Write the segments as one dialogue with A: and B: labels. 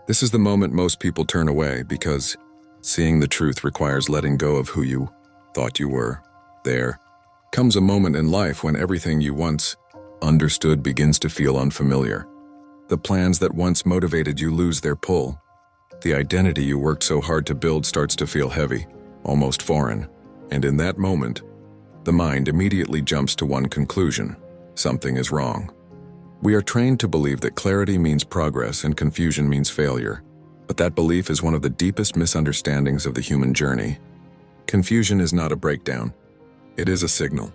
A: This is the moment most people turn away because seeing the truth requires letting go of who you thought you were. There comes a moment in life when everything you once understood begins to feel unfamiliar. The plans that once motivated you lose their pull. The identity you worked so hard to build starts to feel heavy, almost foreign. And in that moment, the mind immediately jumps to one conclusion: something is wrong. We are trained to believe that clarity means progress and confusion means failure. But that belief is one of the deepest misunderstandings of the human journey. Confusion is not a breakdown. It is a signal.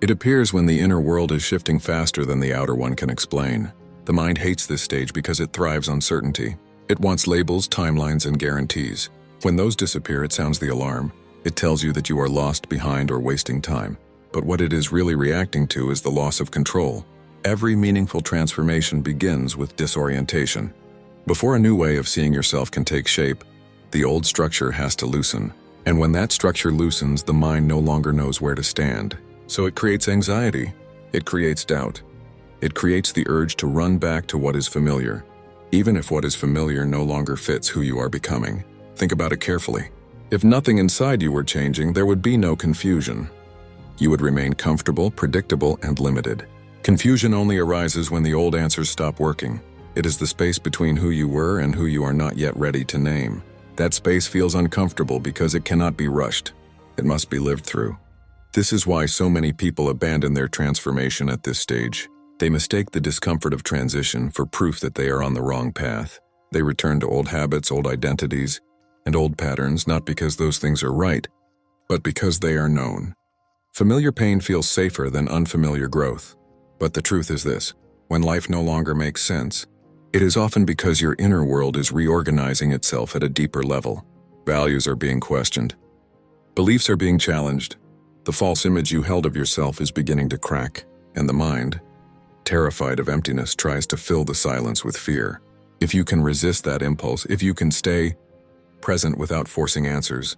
A: It appears when the inner world is shifting faster than the outer one can explain. The mind hates this stage because it thrives on certainty. It wants labels, timelines, and guarantees. When those disappear, it sounds the alarm. It tells you that you are lost, behind, or wasting time. But what it is really reacting to is the loss of control. Every meaningful transformation begins with disorientation. Before a new way of seeing yourself can take shape, the old structure has to loosen. And when that structure loosens, the mind no longer knows where to stand. So it creates anxiety. It creates doubt. It creates the urge to run back to what is familiar, even if what is familiar no longer fits who you are becoming. Think about it carefully. If nothing inside you were changing, there would be no confusion. You would remain comfortable, predictable, and limited. Confusion only arises when the old answers stop working. It is the space between who you were and who you are not yet ready to name. That space feels uncomfortable because it cannot be rushed. It must be lived through. This is why so many people abandon their transformation at this stage. They mistake the discomfort of transition for proof that they are on the wrong path. They return to old habits, old identities, and old patterns, not because those things are right, but because they are known. Familiar pain feels safer than unfamiliar growth. But the truth is this: when life no longer makes sense, it is often because your inner world is reorganizing itself at a deeper level. Values are being questioned. Beliefs are being challenged. The false image you held of yourself is beginning to crack, and the mind, terrified of emptiness, tries to fill the silence with fear. If you can resist that impulse, if you can stay present without forcing answers,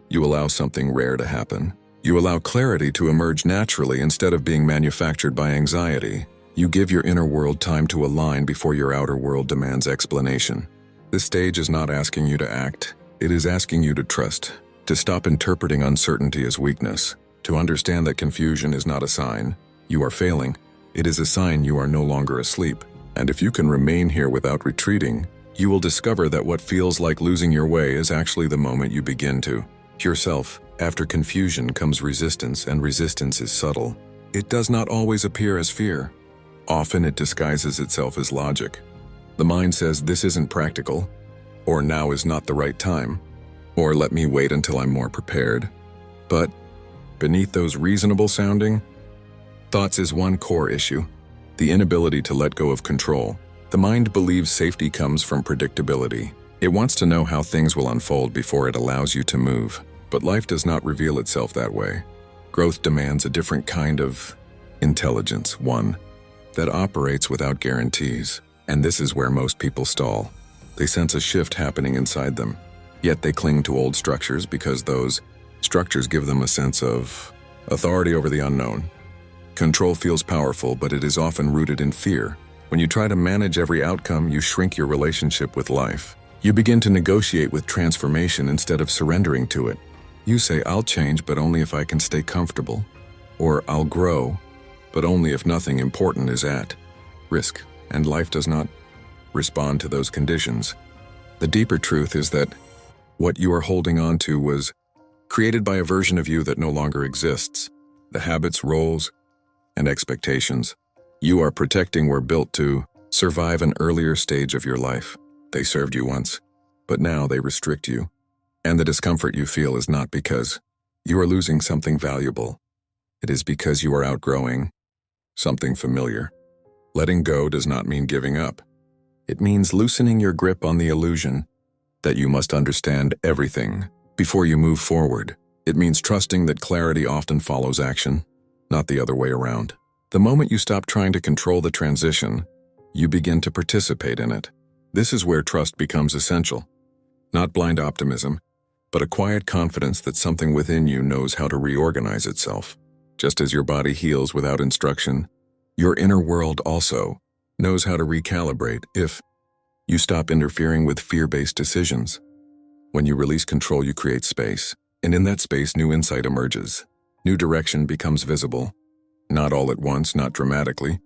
A: you allow something rare to happen. You allow clarity to emerge naturally instead of being manufactured by anxiety. You give your inner world time to align before your outer world demands explanation. This stage is not asking you to act. It is asking you to trust, to stop interpreting uncertainty as weakness, to understand that confusion is not a sign you are failing. It is a sign you are no longer asleep. And if you can remain here without retreating, you will discover that what feels like losing your way is actually the moment you begin to yourself. After confusion comes resistance, and resistance is subtle. It does not always appear as fear. Often it disguises itself as logic. The mind says, "This isn't practical," or "Now is not the right time," or "Let me wait until I'm more prepared." But beneath those reasonable-sounding thoughts is one core issue: the inability to let go of control. The mind believes safety comes from predictability. It wants to know how things will unfold before it allows you to move. But life does not reveal itself that way. Growth demands a different kind of intelligence, one that operates without guarantees. And this is where most people stall. They sense a shift happening inside them, yet they cling to old structures because those structures give them a sense of authority over the unknown. Control feels powerful, but it is often rooted in fear. When you try to manage every outcome, you shrink your relationship with life. You begin to negotiate with transformation instead of surrendering to it. You say, "I'll change, but only if I can stay comfortable." Or, "I'll grow, but only if nothing important is at risk." And life does not respond to those conditions. The deeper truth is that what you are holding on to was created by a version of you that no longer exists. The habits, roles, and expectations you are protecting were built to survive an earlier stage of your life. They served you once, but now they restrict you. And the discomfort you feel is not because you are losing something valuable. It is because you are outgrowing something familiar. Letting go does not mean giving up. It means loosening your grip on the illusion that you must understand everything before you move forward. It means trusting that clarity often follows action, not the other way around. The moment you stop trying to control the transition, you begin to participate in it. This is where trust becomes essential. Not blind optimism, but a quiet confidence that something within you knows how to reorganize itself. Just as your body heals without instruction, your inner world also knows how to recalibrate if You stop interfering with fear-based decisions. When you release control, you create space. And in that space, new insight emerges. New direction becomes visible. Not all at once, not dramatically,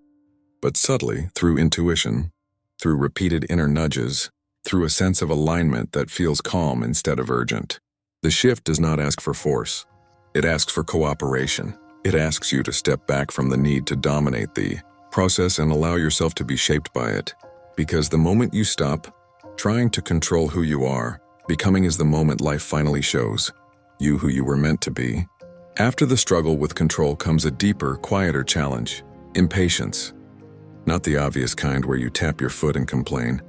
A: but subtly, through intuition, through repeated inner nudges, through a sense of alignment that feels calm instead of urgent. The shift does not ask for force. It asks for cooperation. It asks you to step back from the need to dominate the process and allow yourself to be shaped by it. Because the moment you stop trying to control who you are, becoming is the moment life finally shows you who you were meant to be. After the struggle with control comes a deeper, quieter challenge: impatience. Not the obvious kind where you tap your foot and complain,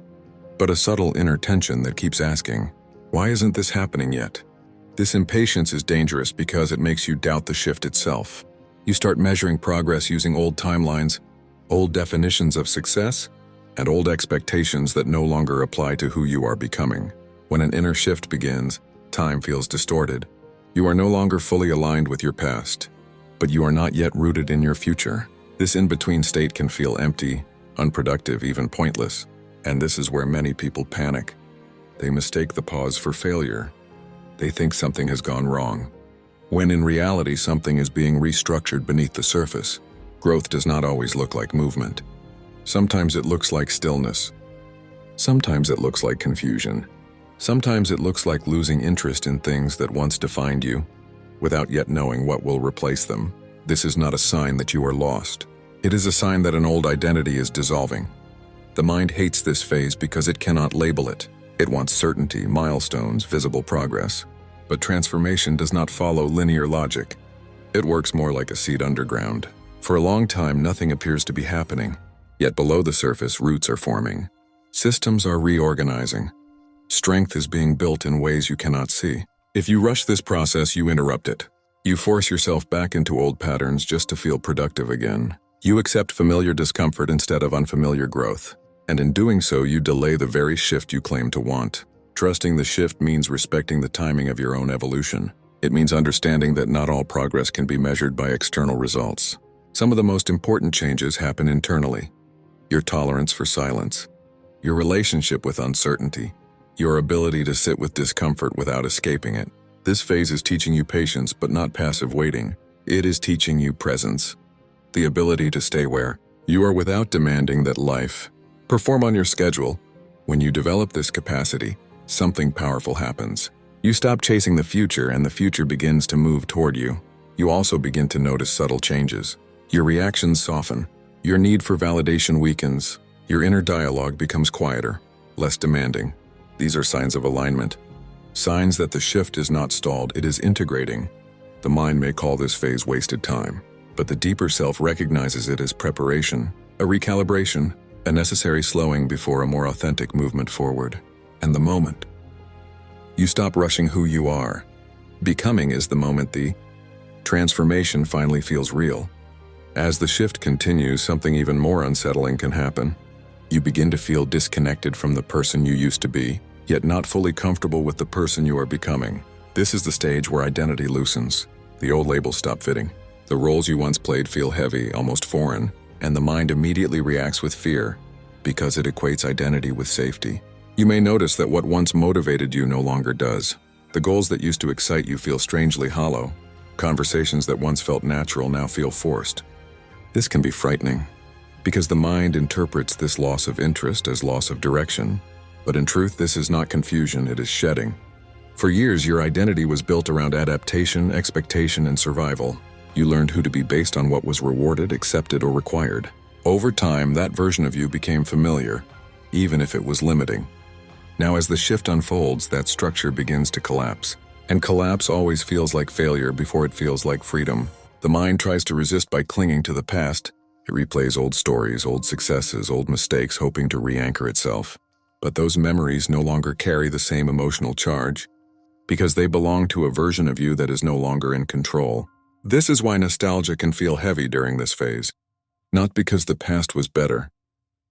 A: but a subtle inner tension that keeps asking, why isn't this happening yet? This impatience is dangerous because it makes you doubt the shift itself. You start measuring progress using old timelines, old definitions of success, and old expectations that no longer apply to who you are becoming. When an inner shift begins, time feels distorted. You are no longer fully aligned with your past, but you are not yet rooted in your future. This in-between state can feel empty, unproductive, even pointless. And this is where many people panic. They mistake the pause for failure. They think something has gone wrong, when in reality something is being restructured beneath the surface. Growth does not always look like movement. Sometimes it looks like stillness. Sometimes it looks like confusion. Sometimes it looks like losing interest in things that once defined you, without yet knowing what will replace them. This is not a sign that you are lost. It is a sign that an old identity is dissolving. The mind hates this phase because it cannot label it. It wants certainty, milestones, visible progress. But transformation does not follow linear logic. It works more like a seed underground. For a long time, nothing appears to be happening. Yet below the surface, roots are forming. Systems are reorganizing. Strength is being built in ways you cannot see. If you rush this process, you interrupt it. You force yourself back into old patterns just to feel productive again. You accept familiar discomfort instead of unfamiliar growth. And in doing so, you delay the very shift you claim to want. Trusting the shift means respecting the timing of your own evolution. It means understanding that not all progress can be measured by external results. Some of the most important changes happen internally. Your tolerance for silence, your relationship with uncertainty, your ability to sit with discomfort without escaping it. This phase is teaching you patience, but not passive waiting. It is teaching you presence, the ability to stay where you are without demanding that life perform on your schedule. When you develop this capacity, something powerful happens. You stop chasing the future, and the future begins to move toward you. You also begin to notice subtle changes. Your reactions soften. Your need for validation weakens. Your inner dialogue becomes quieter, less demanding. These are signs of alignment. Signs that the shift is not stalled, it is integrating. The mind may call this phase wasted time, but the deeper self recognizes it as preparation, a recalibration, a necessary slowing before a more authentic movement forward. And the moment you stop rushing who you are, becoming is the moment the transformation finally feels real. As the shift continues, something even more unsettling can happen. You begin to feel disconnected from the person you used to be, yet not fully comfortable with the person you are becoming. This is the stage where identity loosens. The old labels stop fitting. The roles you once played feel heavy, almost foreign, and the mind immediately reacts with fear because it equates identity with safety. You may notice that what once motivated you no longer does. The goals that used to excite you feel strangely hollow. Conversations that once felt natural now feel forced. This can be frightening, because the mind interprets this loss of interest as loss of direction. But in truth, this is not confusion, it is shedding. For years, your identity was built around adaptation, expectation, and survival. You learned who to be based on what was rewarded, accepted, or required. Over time, that version of you became familiar, even if it was limiting. Now, as the shift unfolds, that structure begins to collapse. And collapse always feels like failure before it feels like freedom. The mind tries to resist by clinging to the past. It replays old stories, old successes, old mistakes, hoping to re-anchor itself. But those memories no longer carry the same emotional charge, because they belong to a version of you that is no longer in control. This is why nostalgia can feel heavy during this phase. Not because the past was better,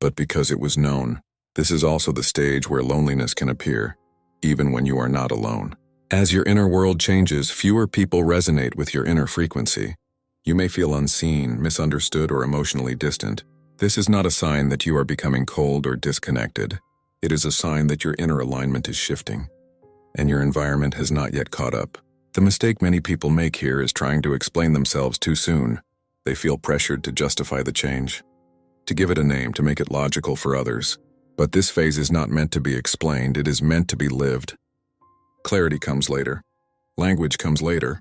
A: but because it was known. This is also the stage where loneliness can appear, even when you are not alone. As your inner world changes, fewer people resonate with your inner frequency. You may feel unseen, misunderstood, or emotionally distant. This is not a sign that you are becoming cold or disconnected. It is a sign that your inner alignment is shifting, and your environment has not yet caught up. The mistake many people make here is trying to explain themselves too soon. They feel pressured to justify the change, to give it a name, to make it logical for others. But this phase is not meant to be explained, it is meant to be lived. Clarity comes later. Language comes later.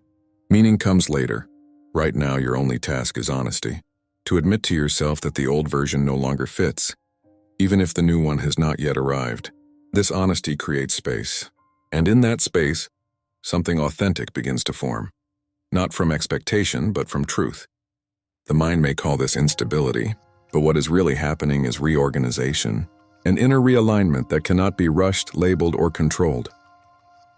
A: Meaning comes later. Right now, your only task is honesty. To admit to yourself that the old version no longer fits, even if the new one has not yet arrived. This honesty creates space. And in that space, something authentic begins to form. Not from expectation, but from truth. The mind may call this instability, but what is really happening is reorganization, an inner realignment that cannot be rushed, labeled, or controlled.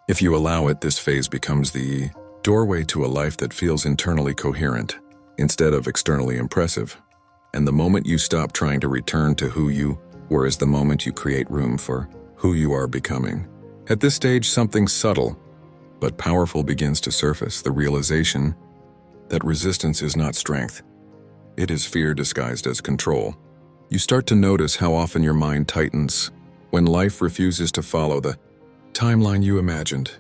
A: If you allow it, this phase becomes the doorway to a life that feels internally coherent, instead of externally impressive. And the moment you stop trying to return to who you were is the moment you create room for who you are becoming. At this stage, something subtle but powerful begins to surface, the realization that resistance is not strength. It is fear disguised as control. You start to notice how often your mind tightens when life refuses to follow the timeline you imagined.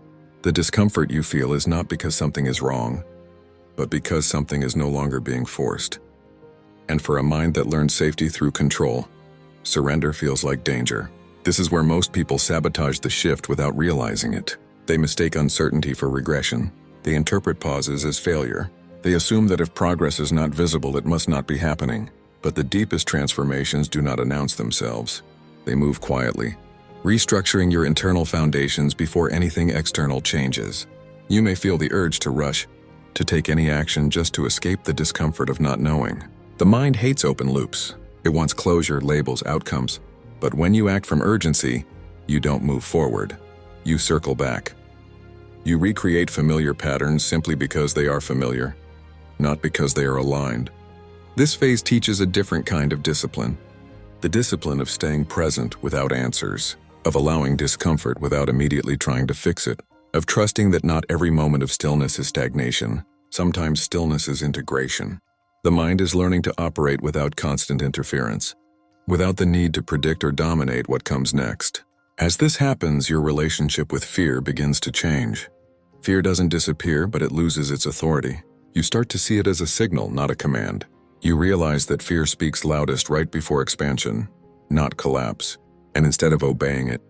A: The discomfort you feel is not because something is wrong, but because something is no longer being forced. And for a mind that learns safety through control, surrender feels like danger. This is where most people sabotage the shift without realizing it. They mistake uncertainty for regression. They interpret pauses as failure. They assume that if progress is not visible, it must not be happening. But the deepest transformations do not announce themselves. They move quietly, restructuring your internal foundations before anything external changes. You may feel the urge to rush, to take any action just to escape the discomfort of not knowing. The mind hates open loops. It wants closure, labels, outcomes. But when you act from urgency, you don't move forward. You circle back. You recreate familiar patterns simply because they are familiar, not because they are aligned. This phase teaches a different kind of discipline. The discipline of staying present without answers, of allowing discomfort without immediately trying to fix it, of trusting that not every moment of stillness is stagnation. Sometimes stillness is integration. The mind is learning to operate without constant interference, without the need to predict or dominate what comes next. As this happens, your relationship with fear begins to change. Fear doesn't disappear, but it loses its authority. You start to see it as a signal, not a command. You realize that fear speaks loudest right before expansion, not collapse. And instead of obeying it,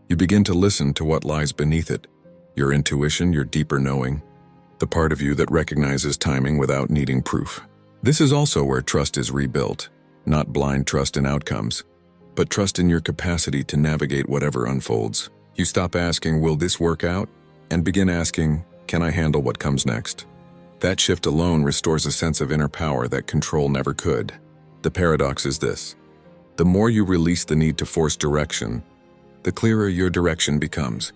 A: you begin to listen to what lies beneath it. Your intuition, your deeper knowing, the part of you that recognizes timing without needing proof. This is also where trust is rebuilt, not blind trust in outcomes, but trust in your capacity to navigate whatever unfolds. You stop asking, will this work out? And begin asking, can I handle what comes next? That shift alone restores a sense of inner power that control never could. The paradox is this: the more you release the need to force direction, the clearer your direction becomes.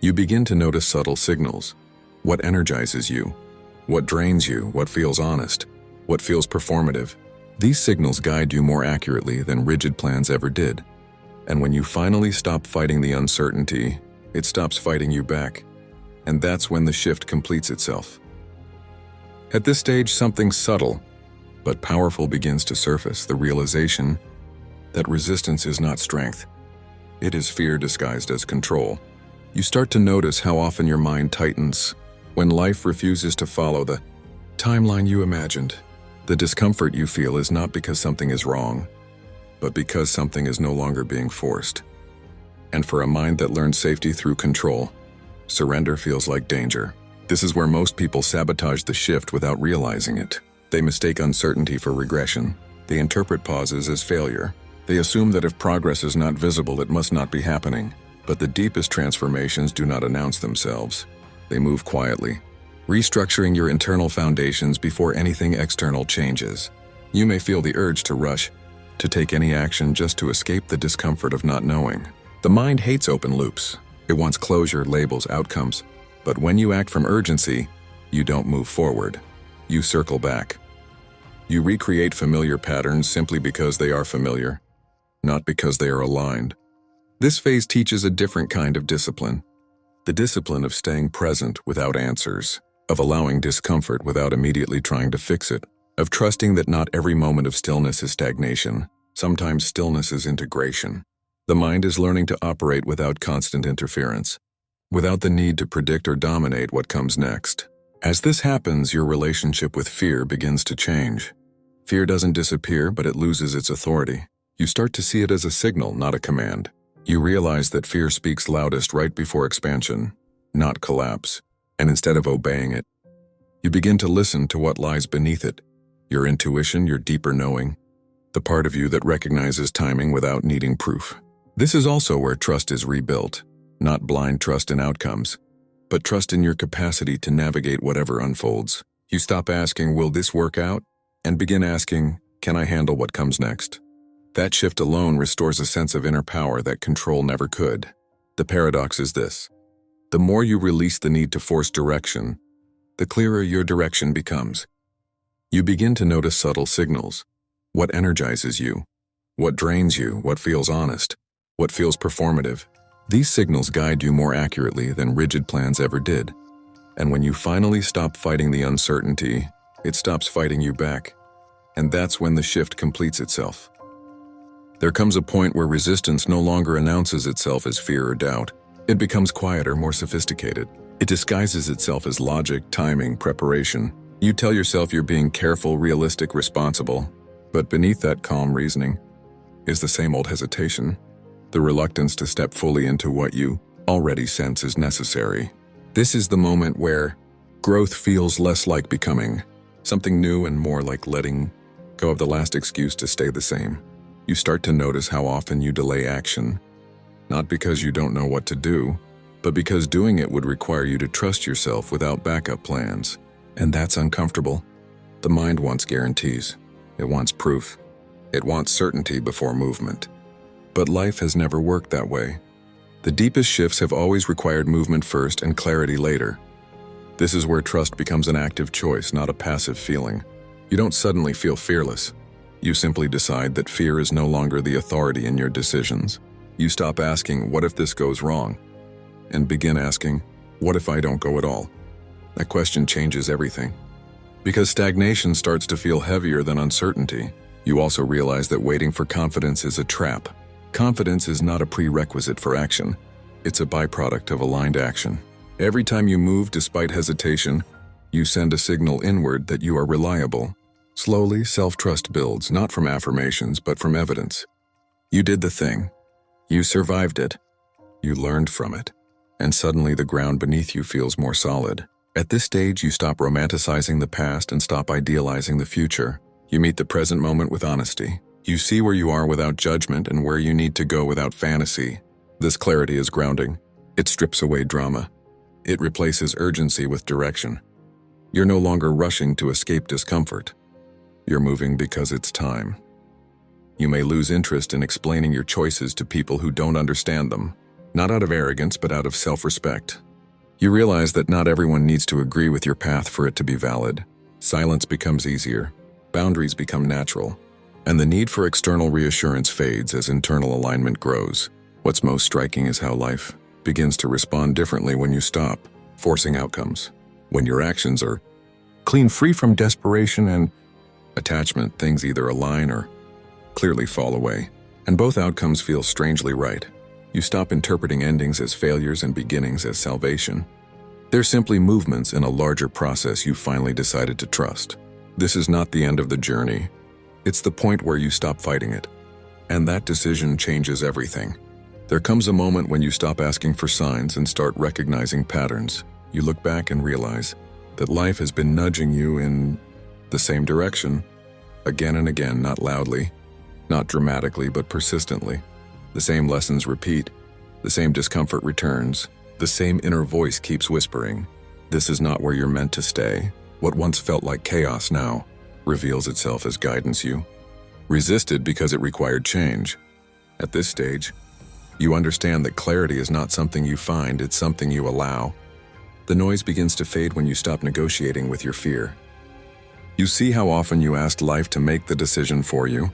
A: You begin to notice subtle signals. What energizes you? What drains you? What feels honest? What feels performative? These signals guide you more accurately than rigid plans ever did. And when you finally stop fighting the uncertainty, it stops fighting you back. And that's when the shift completes itself. At this stage, something subtle but powerful begins to surface, the realization that resistance is not strength. It is fear disguised as control. You start to notice how often your mind tightens when life refuses to follow the timeline you imagined. The discomfort you feel is not because something is wrong, but because something is no longer being forced. And for a mind that learns safety through control, surrender feels like danger. This is where most people sabotage the shift without realizing it. They mistake uncertainty for regression. They interpret pauses as failure. They assume that if progress is not visible, it must not be happening. But the deepest transformations do not announce themselves. They move quietly, restructuring your internal foundations before anything external changes. You may feel the urge to rush, to take any action just to escape the discomfort of not knowing. The mind hates open loops. It wants closure, labels, outcomes. But when you act from urgency, you don't move forward. You circle back. You recreate familiar patterns simply because they are familiar, not because they are aligned. This phase teaches a different kind of discipline. The discipline of staying present without answers, of allowing discomfort without immediately trying to fix it, of trusting that not every moment of stillness is stagnation. Sometimes stillness is integration. The mind is learning to operate without constant interference, without the need to predict or dominate what comes next. As this happens, your relationship with fear begins to change. Fear doesn't disappear, but it loses its authority. You start to see it as a signal, not a command. You realize that fear speaks loudest right before expansion, not collapse. And instead of obeying it, you begin to listen to what lies beneath it. Your intuition, your deeper knowing, the part of you that recognizes timing without needing proof. This is also where trust is rebuilt, not blind trust in outcomes, but trust in your capacity to navigate whatever unfolds. You stop asking, will this work out? And begin asking, can I handle what comes next? That shift alone restores a sense of inner power that control never could. The paradox is this: the more you release the need to force direction, the clearer your direction becomes. You begin to notice subtle signals. What energizes you? What drains you? What feels honest? What feels performative? These signals guide you more accurately than rigid plans ever did. And when you finally stop fighting the uncertainty, it stops fighting you back. And that's when the shift completes itself. There comes a point where resistance no longer announces itself as fear or doubt. It becomes quieter, more sophisticated. It disguises itself as logic, timing, preparation. You tell yourself you're being careful, realistic, responsible. But beneath that calm reasoning is the same old hesitation, the reluctance to step fully into what you already sense is necessary. This is the moment where growth feels less like becoming something new and more like letting go of the last excuse to stay the same. You start to notice how often you delay action, not because you don't know what to do, but because doing it would require you to trust yourself without backup plans. And that's uncomfortable. The mind wants guarantees. It wants proof. It wants certainty before movement. But life has never worked that way. The deepest shifts have always required movement first and clarity later. This is where trust becomes an active choice, not a passive feeling. You don't suddenly feel fearless. You simply decide that fear is no longer the authority in your decisions. You stop asking, what if this goes wrong? And begin asking, what if I don't go at all? That question changes everything. Because stagnation starts to feel heavier than uncertainty. You also realize that waiting for confidence is a trap. Confidence is not a prerequisite for action. It's a byproduct of aligned action. Every time you move despite hesitation, you send a signal inward that you are reliable. Slowly, self-trust builds, not from affirmations, but from evidence. You did the thing. You survived it. You learned from it. And suddenly the ground beneath you feels more solid. At this stage, you stop romanticizing the past and stop idealizing the future. You meet the present moment with honesty. You see where you are without judgment and where you need to go without fantasy. This clarity is grounding. It strips away drama. It replaces urgency with direction. You're no longer rushing to escape discomfort. You're moving because it's time. You may lose interest in explaining your choices to people who don't understand them, not out of arrogance, but out of self-respect. You realize that not everyone needs to agree with your path for it to be valid. Silence becomes easier, boundaries become natural, and the need for external reassurance fades as internal alignment grows. What's most striking is how life begins to respond differently when you stop forcing outcomes. When your actions are clean, free from desperation and attachment, things either align or clearly fall away, and both outcomes feel strangely right. You stop interpreting endings as failures and beginnings as salvation. They're simply movements in a larger process you finally decided to trust. This is not the end of the journey. It's the point where you stop fighting it. And that decision changes everything. There comes a moment when you stop asking for signs and start recognizing patterns. You look back and realize that life has been nudging you in the same direction, again and again, not loudly, not dramatically, but persistently. The same lessons repeat, the same discomfort returns, the same inner voice keeps whispering, this is not where you're meant to stay. What once felt like chaos now reveals itself as guidance you resisted because it required change. At this stage, you understand that clarity is not something you find, it's something you allow. The noise begins to fade when you stop negotiating with your fear. You see how often you asked life to make the decision for you,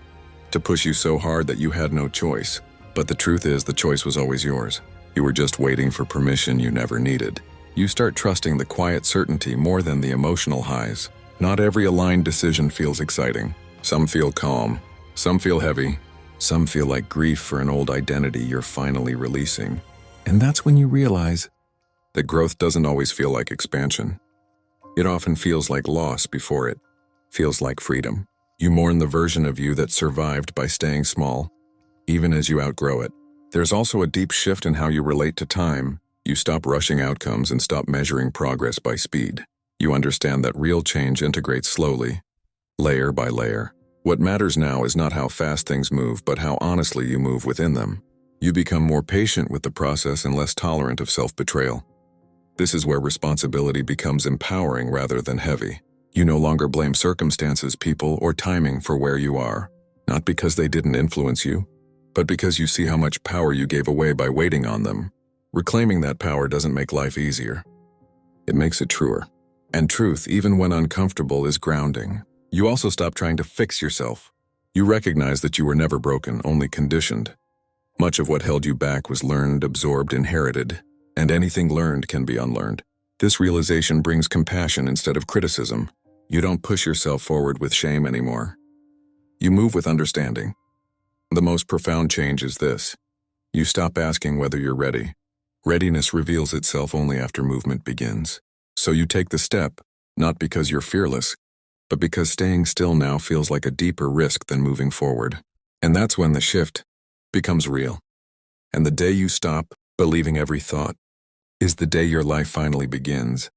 A: to push you so hard that you had no choice. But the truth is, the choice was always yours. You were just waiting for permission you never needed. You start trusting the quiet certainty more than the emotional highs. Not every aligned decision feels exciting. Some feel calm, some feel heavy, Some feel like grief for an old identity you're finally releasing. And that's when you realize that growth doesn't always feel like expansion. It often feels like loss before it feels like freedom. You mourn the version of you that survived by staying small, even as you outgrow it. There's also a deep shift in how you relate to time. You stop rushing outcomes and stop measuring progress by speed. You understand that real change integrates slowly, layer by layer. What matters now is not how fast things move, but how honestly you move within them. You become more patient with the process and less tolerant of self-betrayal. This is where responsibility becomes empowering rather than heavy. You no longer blame circumstances, people, or timing for where you are, not because they didn't influence you, but because you see how much power you gave away by waiting on them. Reclaiming that power doesn't make life easier. It makes it truer. And truth, even when uncomfortable, is grounding. You also stop trying to fix yourself. You recognize that you were never broken, only conditioned. Much of what held you back was learned, absorbed, inherited, and anything learned can be unlearned. This realization brings compassion instead of criticism. You don't push yourself forward with shame anymore. You move with understanding. The most profound change is this: you stop asking whether you're ready. Readiness reveals itself only after movement begins. So you take the step, not because you're fearless, but because staying still now feels like a deeper risk than moving forward. And that's when the shift becomes real. And the day you stop believing every thought is the day your life finally begins.